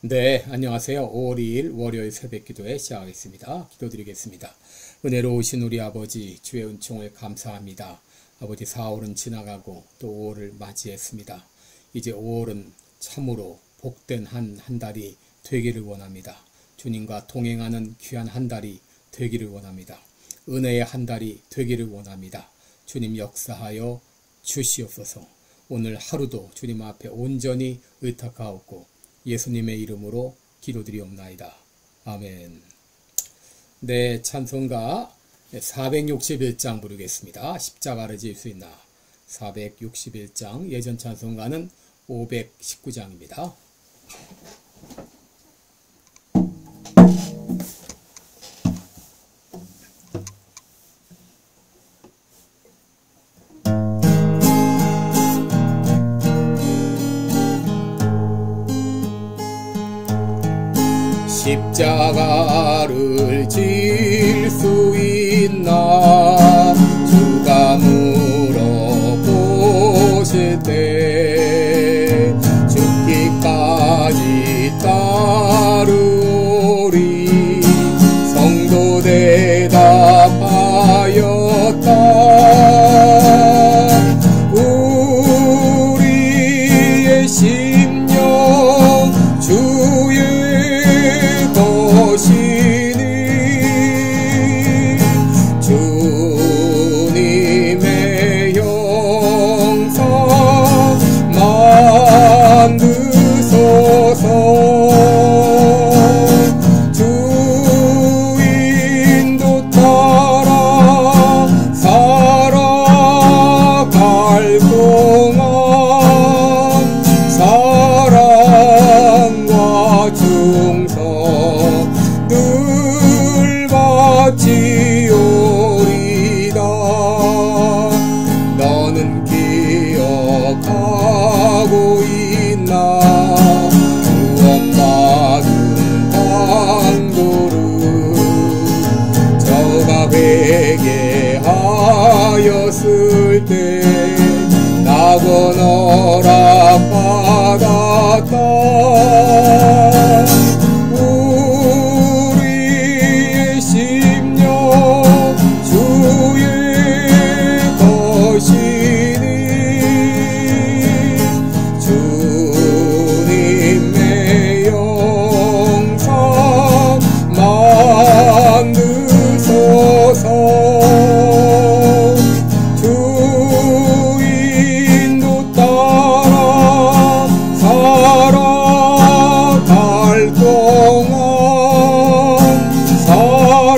네, 안녕하세요. 5월 2일 월요일 새벽기도회 시작하겠습니다. 기도드리겠습니다. 은혜로우신 우리 아버지, 주의 은총을 감사합니다. 아버지, 4월은 지나가고 또 5월을 맞이했습니다. 이제 5월은 참으로 복된 한 달이 되기를 원합니다. 주님과 동행하는 귀한 한 달이 되기를 원합니다. 은혜의 한 달이 되기를 원합니다. 주님 역사하여 주시옵소서. 오늘 하루도 주님 앞에 온전히 의탁하옵고 예수님의 이름으로 기도드리옵나이다. 아멘. 네, 찬송가 461장 부르겠습니다. 십자가를 질 수 있나. 461장, 예전 찬송가는 519장입니다. 십자가를 질 수 있나 주가 물어보실 때 죽기까지 따르오리. 성도 대답하였다. 우리의 심령 주의 것이니 주님의 형상 만드소서. 주인도 따라 살아갈 동안 사랑과 중성 늘 바치오리다. 너는 기억하고 있나 구원받은 강도를 저가 회개하였을 때 낙원 허락받았다. 주인도 따라 살아갈 동안 사랑과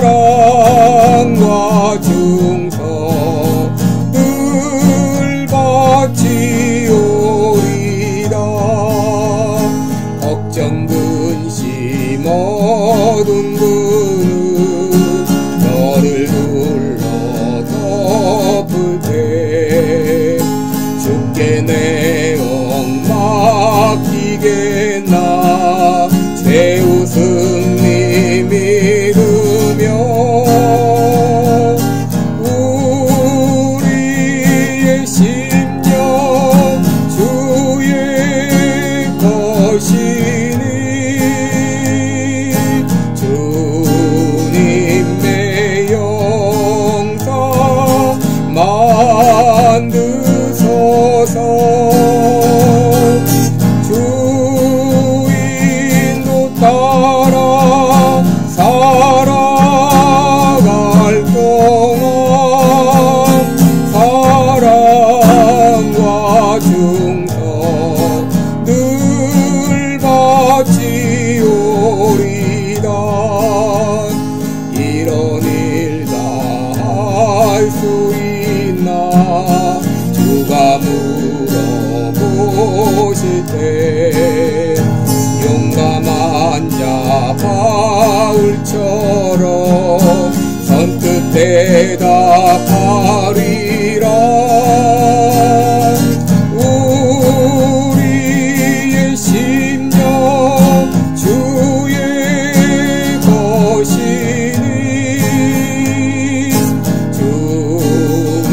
중성 늘 바치오리라. 걱정 근심 어두운 그는 너를 눌러 덮을 때 주께 내 영 맡기겠나. 최후 승리 믿으며 우리의 심령 주의 것이니 주님의 영상 만드소서. 주인도 따라 살아갈 동안 사랑과 중성 늘 바치오리다. 이런 일 다 할 수 있나 주가 물어보실 때 용감한 자 바울처럼 선뜻 대답하리라. 우리의 심령 주의 것이니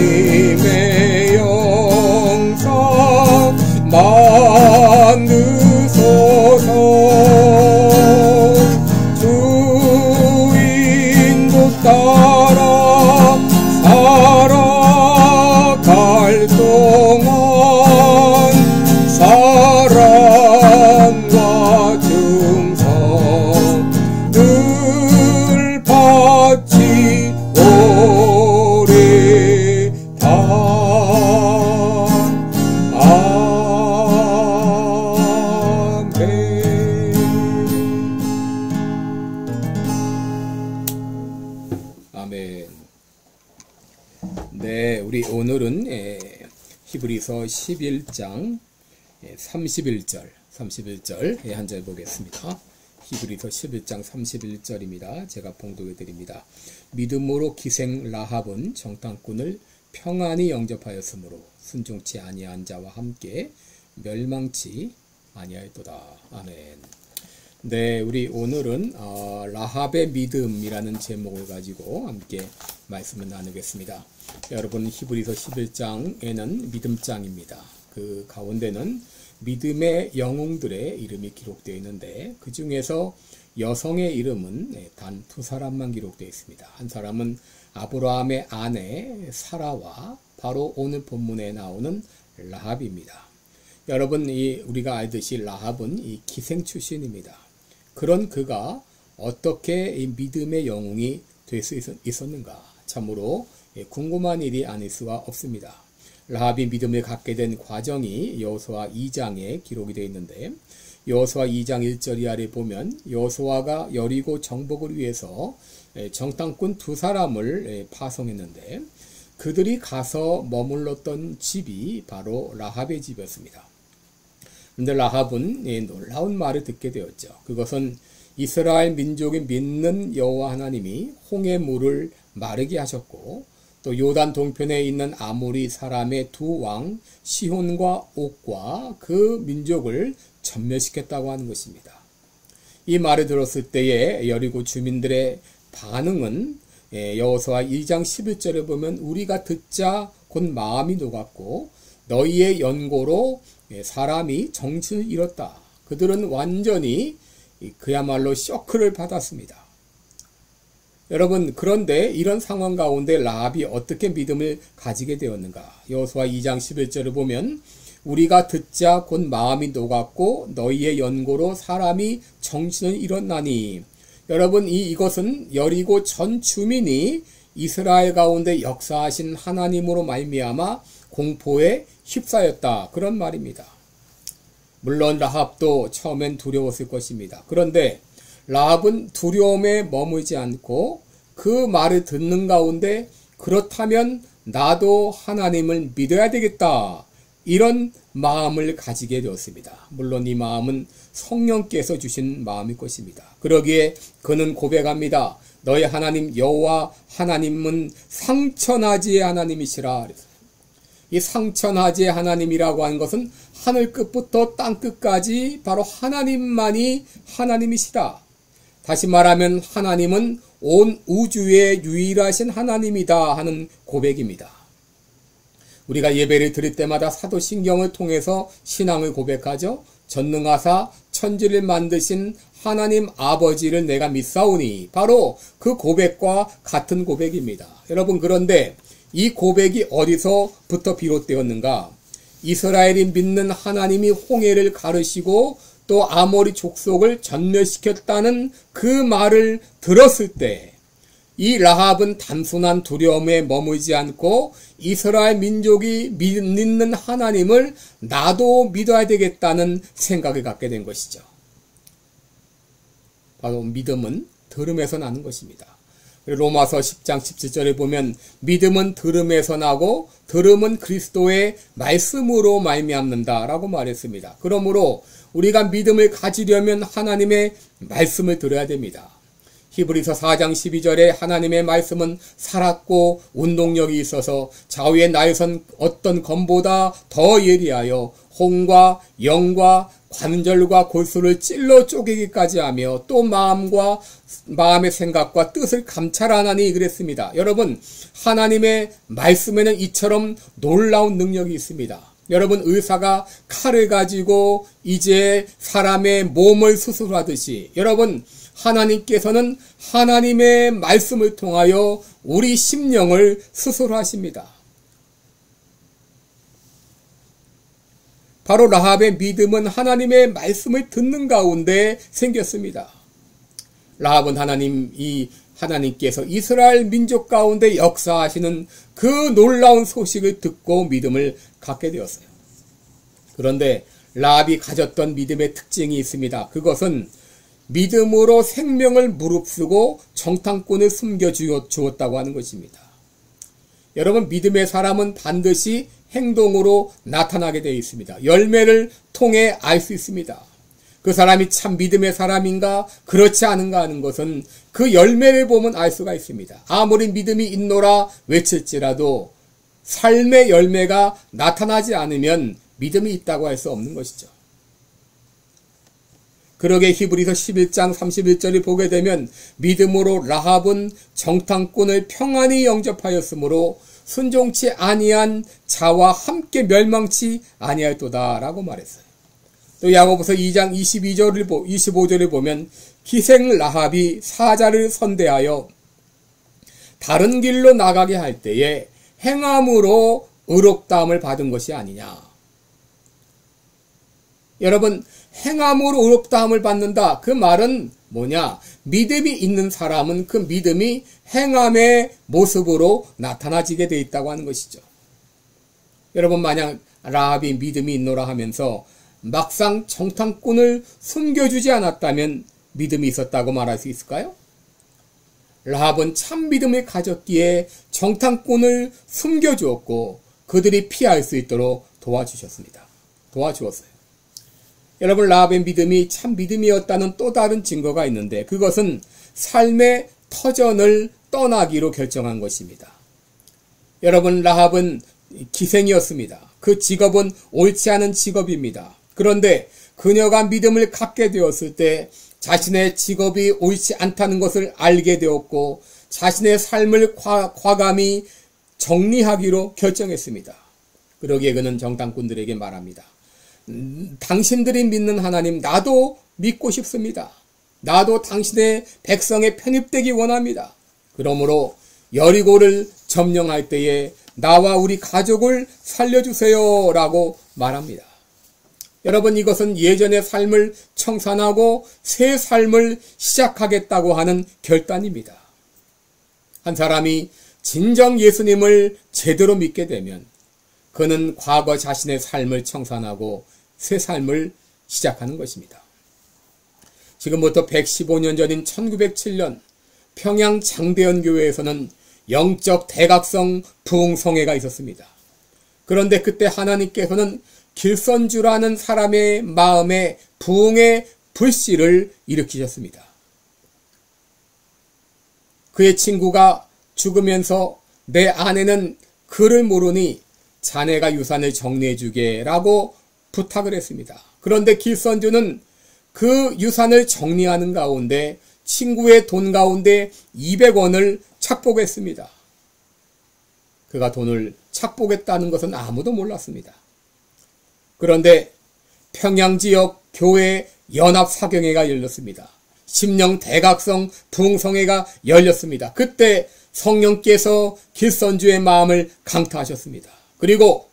주님의 영상 만드소서. 히브리서 11장 31절 한 절 보겠습니다. 히브리서 11장 31절입니다. 제가 봉독해 드립니다. 믿음으로 기생 라합은 정탐꾼을 평안히 영접하였으므로 순종치 아니한 자와 함께 멸망치 아니하였도다. 아멘. 네, 우리 오늘은 라합의 믿음이라는 제목을 가지고 함께 말씀을 나누겠습니다. 여러분, 히브리서 11장에는 믿음장입니다. 그 가운데는 믿음의 영웅들의 이름이 기록되어 있는데, 그 중에서 여성의 이름은 단 두 사람만 기록되어 있습니다. 한 사람은 아브라함의 아내 사라와 바로 오늘 본문에 나오는 라합입니다. 여러분, 우리가 알듯이 라합은 이 기생 출신입니다. 그런 그가 어떻게 이 믿음의 영웅이 될 수 있었는가? 참으로 궁금한 일이 아닐 수가 없습니다. 라합이 믿음을 갖게 된 과정이 여호수아 2장에 기록이 되어 있는데, 여호수아 2장 1절 이하를 보면 여호수아가 여리고 정복을 위해서 정탐꾼 두 사람을 파송했는데, 그들이 가서 머물렀던 집이 바로 라합의 집이었습니다. 그런데 라합은 놀라운 말을 듣게 되었죠. 그것은 이스라엘 민족이 믿는 여호와 하나님이 홍해 물을 마르게 하셨고, 또 요단 동편에 있는 아모리 사람의 두 왕 시혼과 옥과 그 민족을 전멸시켰다고 하는 것입니다. 이 말을 들었을 때에 여리고 주민들의 반응은 여호수아 2장 11절에 보면 우리가 듣자 곧 마음이 녹았고 너희의 연고로 사람이 정신을 잃었다. 그들은 완전히 그야말로 쇼크를 받았습니다. 여러분, 그런데 이런 상황 가운데 라합이 어떻게 믿음을 가지게 되었는가? 여호수아 2장 11절을 보면 우리가 듣자 곧 마음이 녹았고 너희의 연고로 사람이 정신을 잃었나니. 여러분, 이것은 여리고 전 주민이 이스라엘 가운데 역사하신 하나님으로 말미암아 공포에 휩싸였다, 그런 말입니다. 물론 라합도 처음엔 두려웠을 것입니다. 그런데 라합은 두려움에 머물지 않고 그 말을 듣는 가운데 그렇다면 나도 하나님을 믿어야 되겠다, 이런 마음을 가지게 되었습니다. 물론 이 마음은 성령께서 주신 마음일 것입니다. 그러기에 그는 고백합니다. 너희 하나님 여호와 하나님은 상천하지의 하나님이시라. 이 상천하지의 하나님이라고 하는 것은 하늘 끝부터 땅 끝까지 바로 하나님만이 하나님이시다. 다시 말하면 하나님은 온 우주의 유일하신 하나님이다 하는 고백입니다. 우리가 예배를 드릴 때마다 사도신경을 통해서 신앙을 고백하죠. 전능하사 천지를 만드신 하나님 아버지를 내가 믿사오니, 바로 그 고백과 같은 고백입니다. 여러분, 그런데 이 고백이 어디서부터 비롯되었는가? 이스라엘이 믿는 하나님이 홍해를 가르시고 또 아모리 족속을 전멸시켰다는 그 말을 들었을 때 이 라합은 단순한 두려움에 머물지 않고 이스라엘 민족이 믿는 하나님을 나도 믿어야 되겠다는 생각을 갖게 된 것이죠. 바로 믿음은 들음에서 나는 것입니다. 로마서 10장 17절에 보면 믿음은 들음에서 나고 들음은 그리스도의 말씀으로 말미암는다라고 말했습니다. 그러므로 우리가 믿음을 가지려면 하나님의 말씀을 들어야 됩니다. 히브리서 4장 12절에 하나님의 말씀은 살았고 운동력이 있어서 좌우의 날선 어떤 검보다 더 예리하여 혼과 영과 관절과 골수를 찔러 쪼개기까지 하며 또 마음의 생각과 뜻을 감찰하나니 그랬습니다. 여러분, 하나님의 말씀에는 이처럼 놀라운 능력이 있습니다. 여러분, 의사가 칼을 가지고 이제 사람의 몸을 수술하듯이 여러분, 하나님께서는 하나님의 말씀을 통하여 우리 심령을 수술하십니다. 바로 라합의 믿음은 하나님의 말씀을 듣는 가운데 생겼습니다. 라합은 하나님께서 이스라엘 민족 가운데 역사하시는 그 놀라운 소식을 듣고 믿음을 갖게 되었어요. 그런데 라합이 가졌던 믿음의 특징이 있습니다. 그것은 믿음으로 생명을 무릅쓰고 정탐꾼을 숨겨주었다고 하는 것입니다. 여러분, 믿음의 사람은 반드시 행동으로 나타나게 되어 있습니다. 열매를 통해 알 수 있습니다. 그 사람이 참 믿음의 사람인가 그렇지 않은가 하는 것은 그 열매를 보면 알 수가 있습니다. 아무리 믿음이 있노라 외칠지라도 삶의 열매가 나타나지 않으면 믿음이 있다고 할 수 없는 것이죠. 그러게 히브리서 11장 31절을 보게 되면 믿음으로 라합은 정탐꾼을 평안히 영접하였으므로 순종치 아니한 자와 함께 멸망치 아니하였도다 라고 말했어요. 또 야고보서 2장 25절을 보면 기생 라합이 사자를 선대하여 다른 길로 나가게 할 때에 행함으로 의롭다함을 받은 것이 아니냐. 여러분, 행함으로 의롭다함을 받는다. 그 말은 뭐냐? 믿음이 있는 사람은 그 믿음이 행함의 모습으로 나타나지게 되어 있다고 하는 것이죠. 여러분, 만약 라합이 믿음이 있노라 하면서 막상 정탐꾼을 숨겨주지 않았다면 믿음이 있었다고 말할 수 있을까요? 라합은 참 믿음을 가졌기에 정탐꾼을 숨겨주었고 그들이 피할 수 있도록 도와주었어요. 여러분, 라합의 믿음이 참 믿음이었다는 또 다른 증거가 있는데 그것은 삶의 터전을 떠나기로 결정한 것입니다. 여러분, 라합은 기생이었습니다. 그 직업은 옳지 않은 직업입니다. 그런데 그녀가 믿음을 갖게 되었을 때 자신의 직업이 옳지 않다는 것을 알게 되었고 자신의 삶을 과감히 정리하기로 결정했습니다. 그러기에 그는 정탐꾼들에게 말합니다. 당신들이 믿는 하나님 나도 믿고 싶습니다. 나도 당신의 백성에 편입되기 원합니다. 그러므로 여리고를 점령할 때에 나와 우리 가족을 살려주세요 라고 말합니다. 여러분, 이것은 예전의 삶을 청산하고 새 삶을 시작하겠다고 하는 결단입니다. 한 사람이 진정 예수님을 제대로 믿게 되면 그는 과거 자신의 삶을 청산하고 새 삶을 시작하는 것입니다. 지금부터 115년 전인 1907년 평양 장대현 교회에서는 영적 대각성 부흥성회가 있었습니다. 그런데 그때 하나님께서는 길선주라는 사람의 마음에 부흥의 불씨를 일으키셨습니다. 그의 친구가 죽으면서 내 아내는 글을 모르니 자네가 유산을 정리해주게 라고 부탁을 했습니다. 그런데 길선주는 그 유산을 정리하는 가운데 친구의 돈 가운데 200원을 착복했습니다. 그가 돈을 착복했다는 것은 아무도 몰랐습니다. 그런데 평양지역 교회 연합사경회가 열렸습니다. 심령 대각성 부흥성회가 열렸습니다. 그때 성령께서 길선주의 마음을 강타하셨습니다. 그리고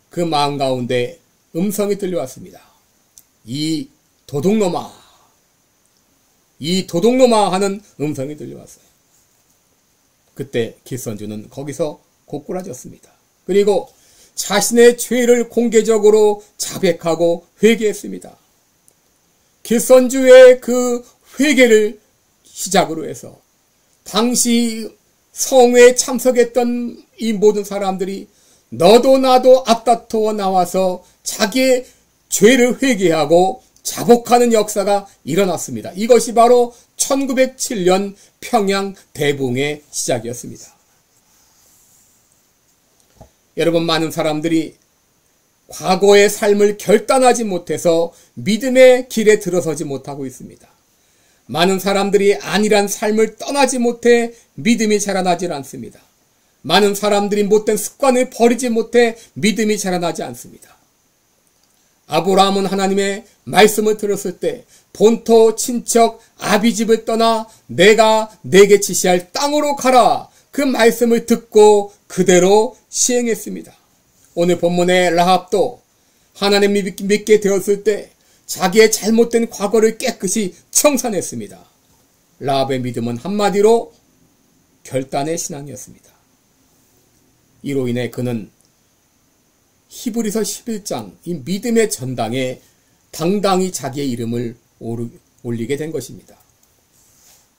그 마음 가운데 음성이 들려왔습니다. 이 도둑놈아 하는 음성이 들려왔어요. 그때 길선주는 거기서 고꾸라졌습니다. 그리고 자신의 죄를 공개적으로 자백하고 회개했습니다. 길선주의 그 회개를 시작으로 해서 당시 성회에 참석했던 이 모든 사람들이 너도 나도 앞다투어 나와서 자기의 죄를 회개하고 자복하는 역사가 일어났습니다. 이것이 바로 1907년 평양 대붕의 시작이었습니다. 여러분, 많은 사람들이 과거의 삶을 결단하지 못해서 믿음의 길에 들어서지 못하고 있습니다. 많은 사람들이 안일한 삶을 떠나지 못해 믿음이 자라나지 않습니다. 많은 사람들이 못된 습관을 버리지 못해 믿음이 자라나지 않습니다. 아브라함은 하나님의 말씀을 들었을 때 본토 친척 아비집을 떠나 내가 내게 지시할 땅으로 가라. 그 말씀을 듣고 그대로 시행했습니다. 오늘 본문의 라합도 하나님 믿게 되었을 때 자기의 잘못된 과거를 깨끗이 청산했습니다. 라합의 믿음은 한마디로 결단의 신앙이었습니다. 이로 인해 그는 히브리서 11장 이 믿음의 전당에 당당히 자기의 이름을 올리게 된 것입니다.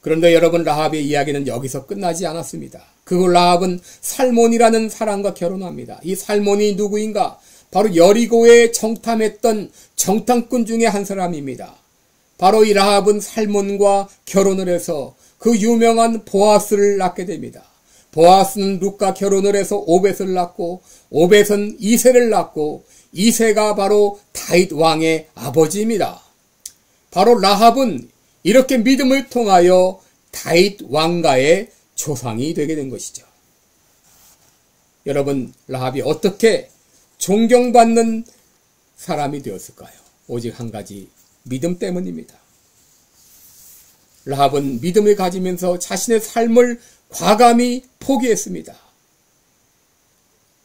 그런데 여러분, 라합의 이야기는 여기서 끝나지 않았습니다. 그 라합은 살몬이라는 사람과 결혼합니다. 이 살몬이 누구인가? 바로 여리고에 정탐했던 정탐꾼 중에 한 사람입니다. 바로 이 라합은 살몬과 결혼을 해서 그 유명한 보아스를 낳게 됩니다. 보아스는 룻과 결혼을 해서 오벳을 낳고, 오벳은 이새를 낳고, 이새가 바로 다윗 왕의 아버지입니다. 바로 라합은 이렇게 믿음을 통하여 다윗 왕가의 조상이 되게 된 것이죠. 여러분, 라합이 어떻게 존경받는 사람이 되었을까요? 오직 한 가지, 믿음 때문입니다. 라합은 믿음을 가지면서 자신의 삶을 과감히 포기했습니다.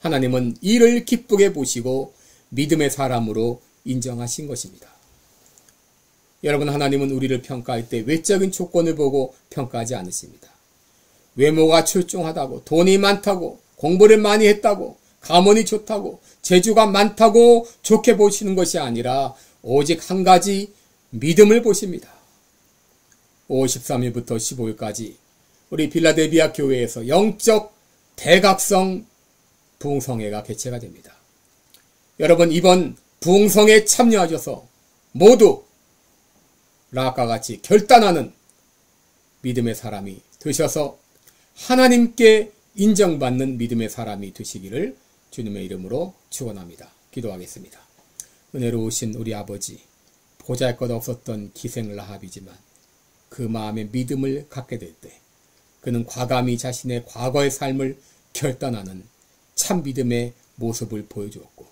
하나님은 이를 기쁘게 보시고 믿음의 사람으로 인정하신 것입니다. 여러분, 하나님은 우리를 평가할 때 외적인 조건을 보고 평가하지 않으십니다. 외모가 출중하다고, 돈이 많다고, 공부를 많이 했다고, 가문이 좋다고, 재주가 많다고 좋게 보시는 것이 아니라 오직 한 가지, 믿음을 보십니다. 5월 13일부터 15일까지 우리 빌라델비아 교회에서 영적 대각성 부흥성회가 개최가 됩니다. 여러분, 이번 부흥성회에 참여하셔서 모두 라합과 같이 결단하는 믿음의 사람이 되셔서 하나님께 인정받는 믿음의 사람이 되시기를 주님의 이름으로 축원합니다. 기도하겠습니다. 은혜로우신 우리 아버지, 보잘것없었던 기생 라합이지만 그 마음에 믿음을 갖게 될 때 그는 과감히 자신의 과거의 삶을 결단하는 참 믿음의 모습을 보여주었고,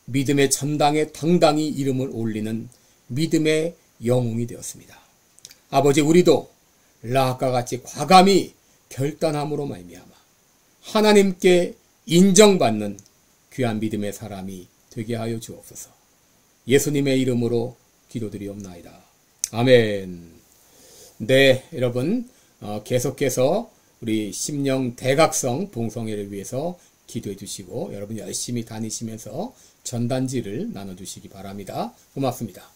믿음의 전당에 당당히 이름을 올리는 믿음의 영웅이 되었습니다. 아버지, 우리도 라합과 같이 과감히 결단함으로 말미암아 하나님께 인정받는 귀한 믿음의 사람이 되게 하여 주옵소서. 예수님의 이름으로 기도드리옵나이다. 아멘. 네, 여러분, 계속해서 우리 심령 대각성 부흥성회를 위해서 기도해 주시고 여러분 열심히 다니시면서 전단지를 나눠주시기 바랍니다. 고맙습니다.